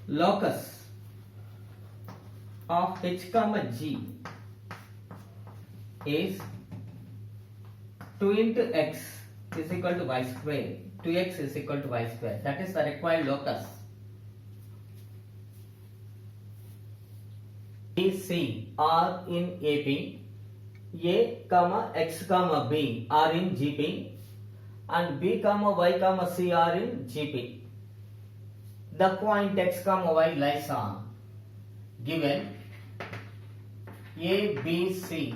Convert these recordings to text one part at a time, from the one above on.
locus of h comma g is 2 into x is equal to y square. 2x is equal to y square. That is the required locus. B, C are in AB. A comma x comma B are in GB, and B comma Y comma C are in GP. The point x comma y lies on given A, B, C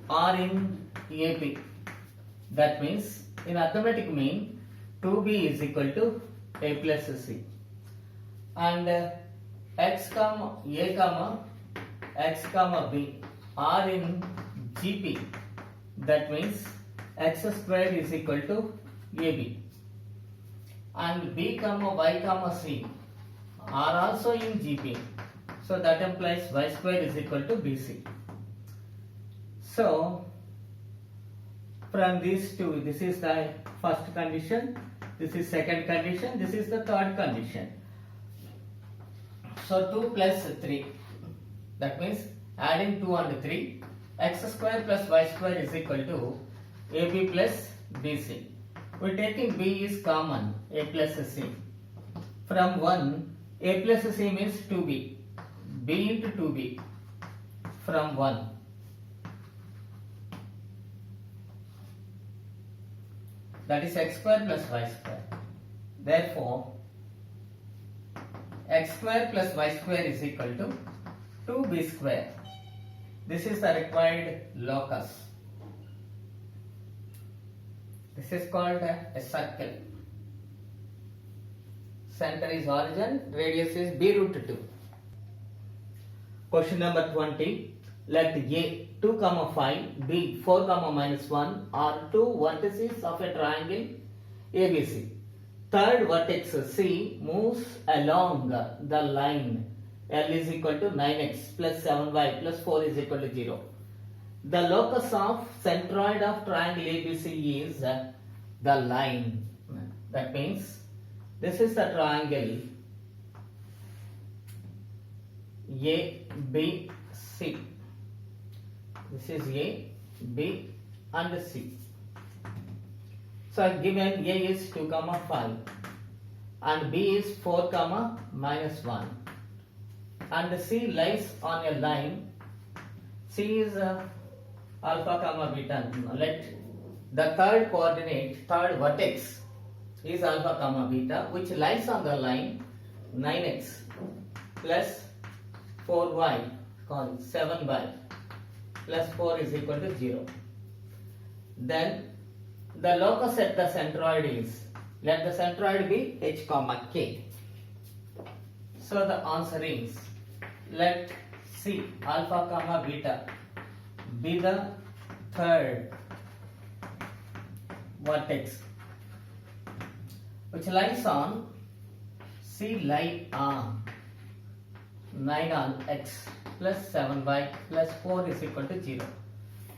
are in AB. That means in arithmetic mean 2B is equal to A plus C, and x comma A comma x comma B are in GP. That means x square is equal to AB, and B comma Y comma C are also in GP. So that implies y square is equal to BC. So from these two, this is the first condition, this is second condition, this is the third condition. So 2 plus 3, that means adding 2 and 3, x square plus y square is equal to AB plus BC. We are taking B is common, A plus C. From 1, A plus C means 2B, B into 2B from 1. That is x square plus y square. Therefore, x square plus y square is equal to 2b square. This is the required locus. This is called a circle. Center is origin, radius is b root 2. Question number 20. Let A 2 comma 5, B 4 comma minus 1 are two vertices of a triangle ABC. Third vertex C moves along the line L is equal to 9x plus 7y plus 4 is equal to 0. The locus of centroid of triangle ABC is the line. That means this is the triangle ABC. This is A, B and C. So given A is 2 comma 5 and B is 4 comma minus 1 and C lies on a line. C is alpha comma beta. Let the third coordinate, third vertex is alpha comma beta, which lies on the line 9x plus 4y called 7y plus 4 is equal to 0. Then the locus at the centroid is, let the centroid be h comma k. So the answer is, let C alpha comma beta be the third vertex which lies on, C lie on 9 on x plus 7y plus 4 is equal to 0.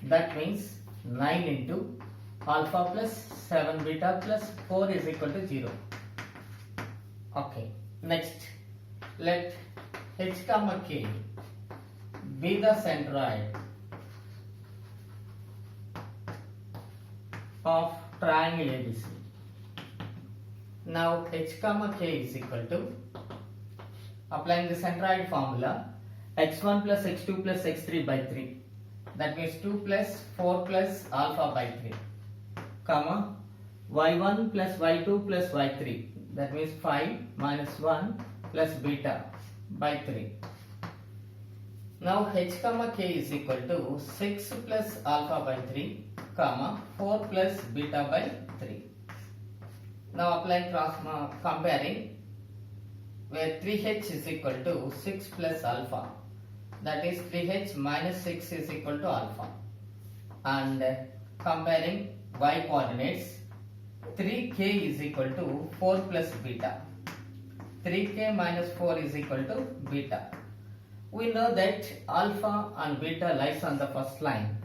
That means 9 into alpha plus 7 beta plus 4 is equal to 0. Okay. Next, let h comma k be the centroid of triangle ABC. Now h comma k is equal to, applying the centroid formula, x1 plus x2 plus x3 by 3. That means 2 plus 4 plus alpha by 3, comma y1 plus y2 plus y3. That means 5 minus 1 plus beta by 3. Now h comma k is equal to 6 plus alpha by 3, comma 4 plus beta by 3. Now applying comparing, where 3h is equal to 6 plus alpha, that is 3h minus 6 is equal to alpha, and comparing y coordinates, 3k is equal to 4 plus beta, 3k minus 4 is equal to beta. We know that alpha and beta lies on the first line,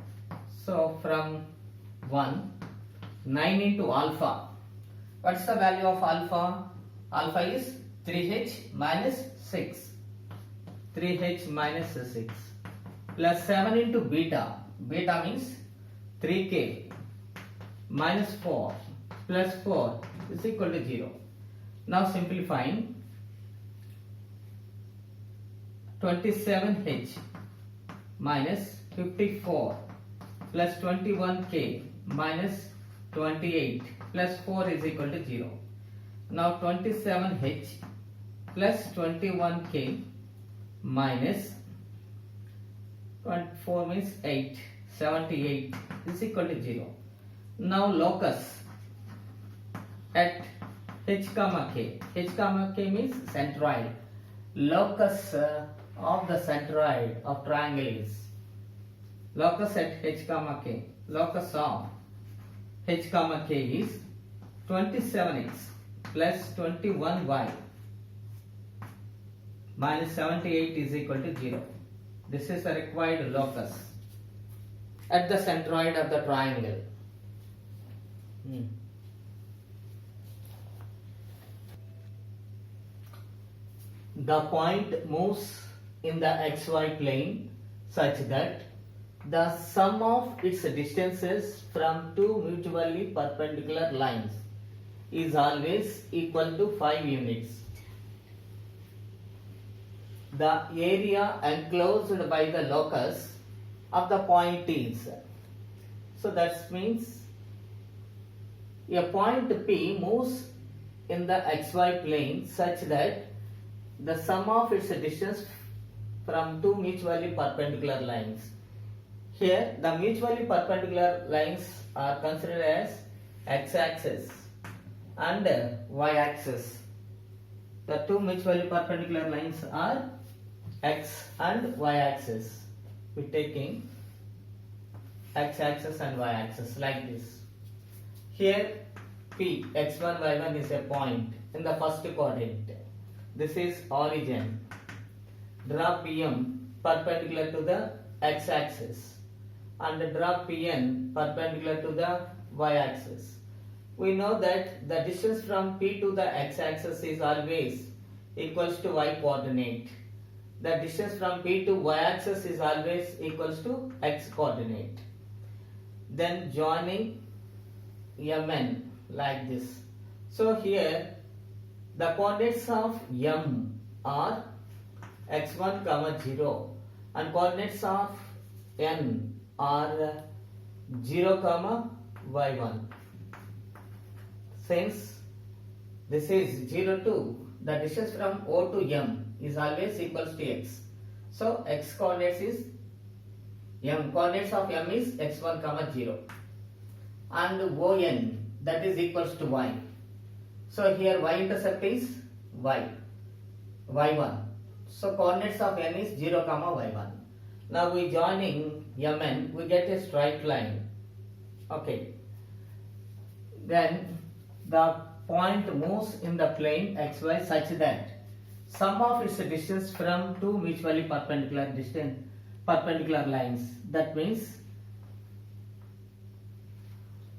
so from 1, 9 into alpha. What's the value of alpha? Alpha is 3h minus 6. 3h minus 6 plus 7 into beta. Beta means 3k minus 4 plus 4 is equal to 0. Now simplifying, 27h minus 54 plus 21k minus 28 plus 4 is equal to 0. Now 27h plus 21k minus 24 means 8, 78 is equal to 0. Now locus at h comma k. H comma k means centroid. Locus of the centroid of triangle is, locus at h comma k. Locus of h comma k is 27x plus 21y minus 78 is equal to 0. This is the required locus at the centroid of the triangle. The point moves in the xy plane such that the sum of its distances from two mutually perpendicular lines is always equal to 5 units. The area enclosed by the locus of the point is, so that means a point P moves in the xy plane such that the sum of its distance from two mutually perpendicular lines. Here the mutually perpendicular lines are considered as x-axis and y-axis. The two mutually perpendicular lines are x and y-axis. We are taking x-axis and y-axis like this. Here P, x1, y1 is a point in the first quadrant. This is origin. Draw PM perpendicular to the x-axis and draw PN perpendicular to the y-axis. We know that the distance from P to the x-axis is always equals to y-coordinate. The distance from P to y-axis is always equals to x-coordinate. Then joining MN like this. So here the coordinates of M are x1 comma 0 and coordinates of N are 0 comma y1. Since this is 0 to, the distance from O to M is always equals to x. So x coordinates is M. Coordinates of M is x1 comma 0 and ON, that is equals to y. So here y-intercept is y1. So coordinates of n is 0 comma y1. Now we joining Mn, we get a straight line. Okay. Then the point moves in the plane xy such that sum of its distance from two mutually perpendicular lines. That means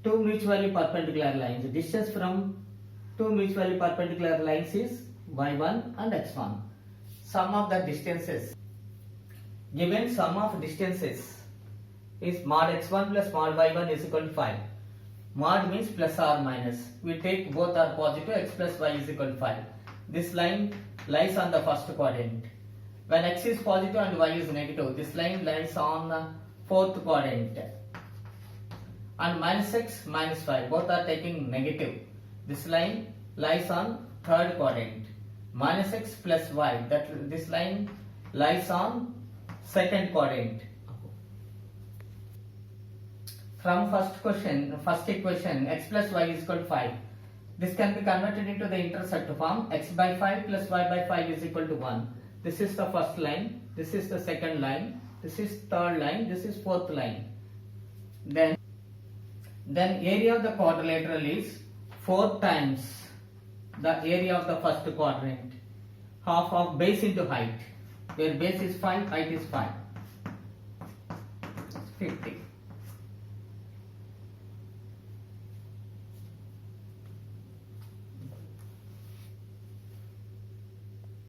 two mutually perpendicular lines. The distance from two mutually perpendicular lines is y1 and x1. Sum of the distances. Given sum of distances is mod x1 plus mod y1 is equal to 5. Mod means plus or minus. We take both are positive, x plus y is equal to 5. This line lies on the first quadrant. When x is positive and y is negative, this line lies on the fourth quadrant. And minus x, minus 5, both are taking negative. This line lies on third quadrant. Minus x plus y, this line lies on second quadrant. From first equation, x plus y is equal to 5. This can be converted into the intersect form. X by 5 plus y by 5 is equal to 1. This is the first line. This is the second line. This is third line. This is fourth line. Then area of the quadrilateral is 4 times the area of the first quadrant. Half of base into height. Where base is 5, height is 5. 50.